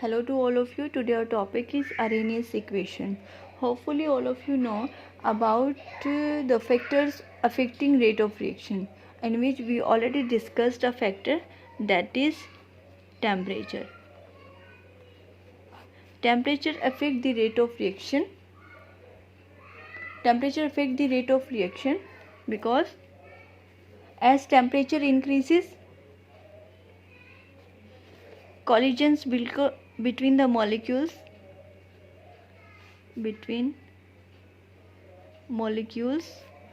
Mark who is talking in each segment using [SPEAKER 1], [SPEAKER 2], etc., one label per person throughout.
[SPEAKER 1] Hello to all of you. Today our topic is Arrhenius equation. Hopefully all of you know about the factors affecting rate of reaction, in which we already discussed a factor, that is temperature. Temperature affect the rate of reaction. Temperature affect the rate of reaction because as temperature increases, collisions between the molecules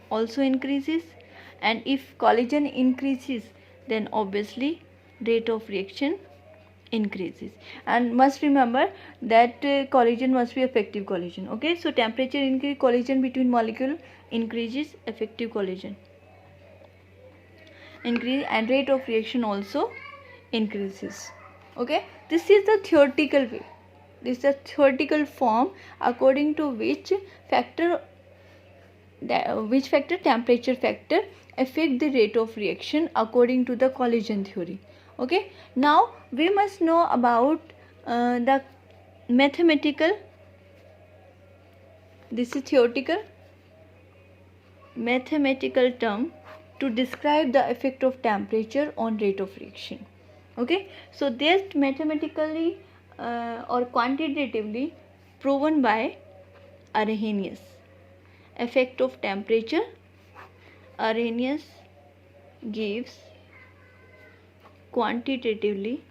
[SPEAKER 1] also increases, and if collision increases, then obviously rate of reaction increases. And must remember that collision must be effective collision. Okay, so temperature increase, collision between molecule increases, effective collision increase, and rate of reaction also increases. Okay, this is the theoretical way. This is a theoretical form according to which factor temperature factor affect the rate of reaction according to the collision theory. Okay, now we must know about the mathematical, this is theoretical, mathematical term to describe the effect of temperature on rate of reaction. Okay, so this mathematically or quantitatively proven by Arrhenius. Effect of temperature, Arrhenius gives quantitatively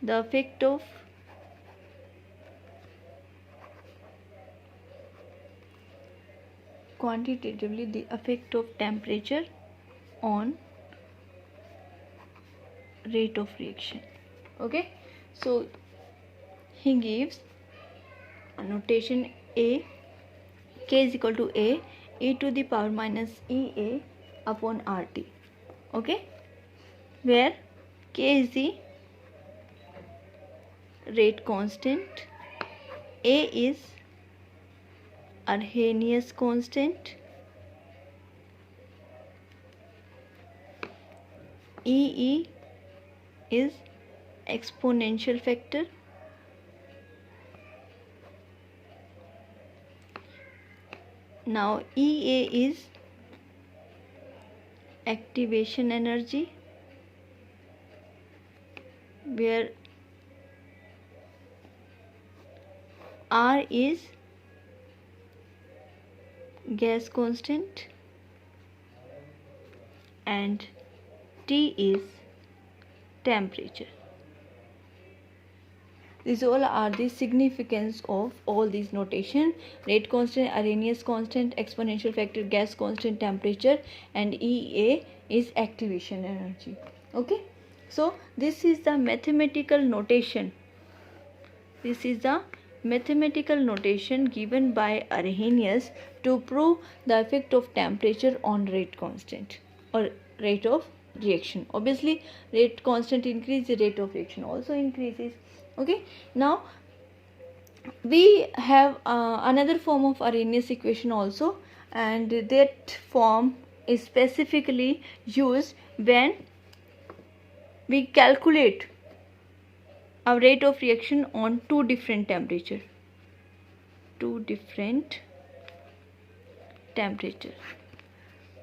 [SPEAKER 1] the effect of temperature on rate of reaction. Okay, so he gives a notation A, K is equal to A, e to the power minus EA upon RT. Okay, where K is the rate constant, A is Arrhenius constant, EE is exponential factor, now EA is activation energy, where R is gas constant and T is temperature. These all are the significance of all these notation: rate constant, Arrhenius constant, exponential factor, gas constant, temperature, and EA is activation energy. Okay, so this is the mathematical notation. This is the mathematical notation given by Arrhenius to prove the effect of temperature on rate constant or rate of reaction. Obviously rate constant increases, the rate of reaction also increases. Okay, now we have another form of Arrhenius equation also, and that form is specifically used when we calculate a rate of reaction on two different temperature.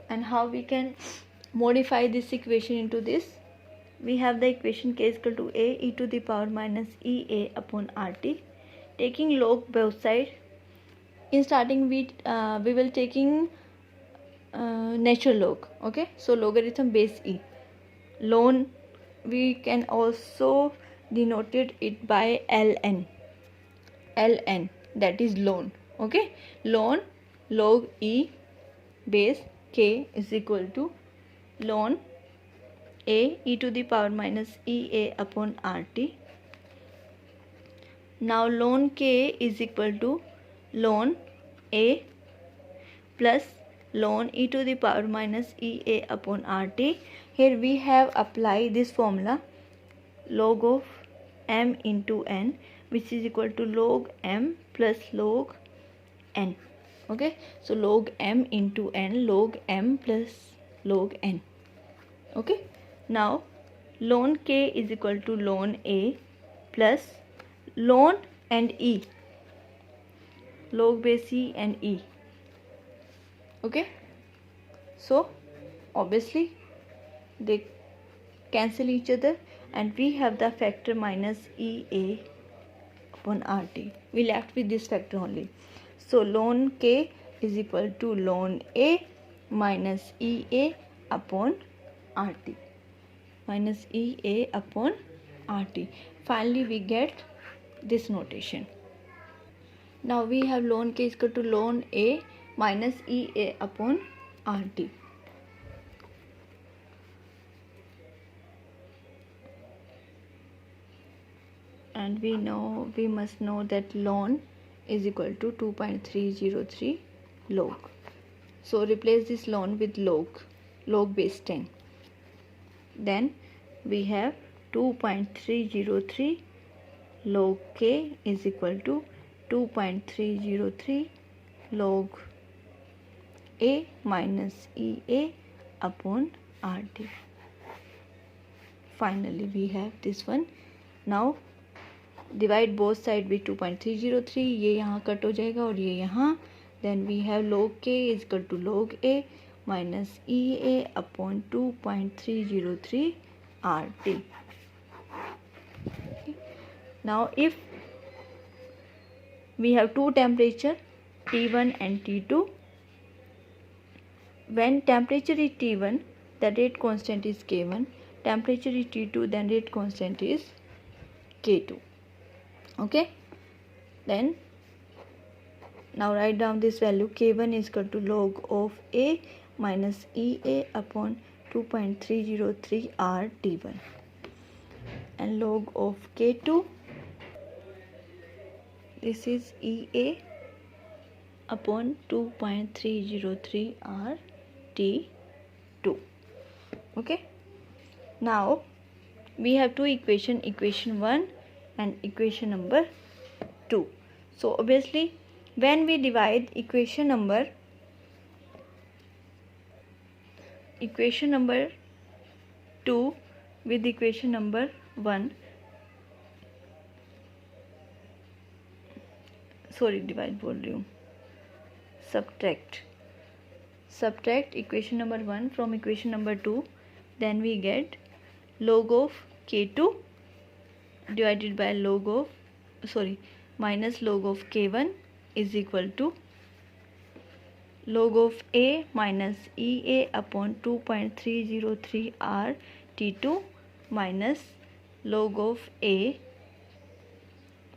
[SPEAKER 1] And how we can modify this equation into this? We have the equation K is equal to A e to the power minus EA upon RT, taking log both sides. In starting we will taking natural log. Okay, so logarithm base E. Ln we can also denoted it by ln, that is ln. Okay, ln log E base K is equal to ln A e to the power minus EA upon RT. Now ln K is equal to ln A plus ln e to the power minus EA upon RT. Here we have applied this formula, log of m into n, which is equal to log m plus log n. Okay, so log m into n, log m plus log n. Okay, now ln K is equal to ln A plus ln and E, log base E and E. Okay, so obviously they cancel each other and we have the factor minus EA upon RT. We left with this factor only. So ln K is equal to ln A minus EA upon RT, minus EA upon RT. Finally we get this notation. Now we have ln K is equal to ln A minus EA upon RT. And we must know that ln is equal to 2.303 log. So replace this ln with log base 10. Then we have 2.303 log K is equal to 2.303 log A minus EA upon RT. Finally we have this one. Now divide both side with 2.303. ये यहाँ कट हो जाएगा और ये यहाँ. Then we have log K is equal to log A minus EA upon 2.303 RT. Now if we have two temperature T1 and T2, when temperature is T1 the rate constant is K1, temperature is T2 then rate constant is K2. Okay, then now write down this value. K1 is equal to log of A minus EA upon 2.303 R T1 and log of K2, this is EA upon 2.303 R T2. Okay, now we have two equation, equation 1 and equation number 2. So obviously when we divide equation number 2 with equation number 1, divide बोल रही हूँ, subtract equation number 1 from equation number 2, then we get log of K2 divided by minus log of K1 is equal to log of A minus EA upon 2.303 R T2 minus log of A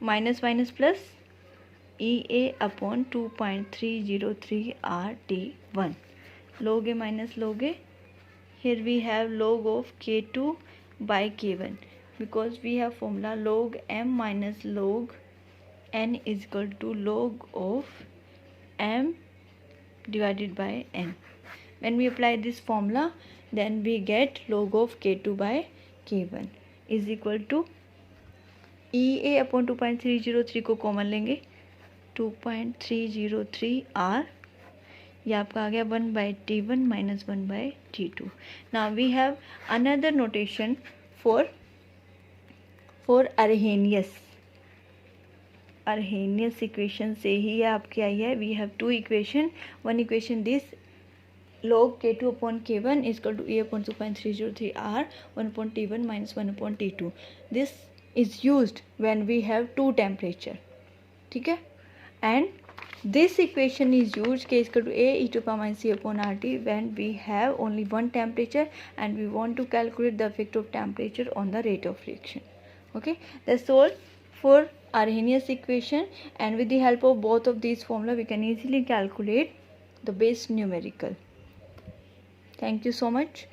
[SPEAKER 1] minus plus EA upon 2.303 R T1. Log A minus log A. Here we have log of K2 by K1. Because we have formula log m minus log n is equal to log of m divided by n. When we apply this formula then we get log of K2 by K1 is equal to EA upon 2.303 को common लेंगे, 2.303 R, ये आपका आ गया 1 by T1 minus 1 by T2. Now we have another notation for Arrhenius equation से ही आपकी आई है. We have two equation. One equation this log K2 upon K1 is equal to E upon 2.303 R 1 upon T1 minus 1 upon T2. This is used when we have two temperature. ठीक है. And this equation is used K is equal to A e to the power minus C upon RT when we have only one temperature and we want to calculate the effect of temperature on the rate of reaction. Okay, that's all for Arrhenius equation, and with the help of both of these formula we can easily calculate the base numerical. Thank you so much.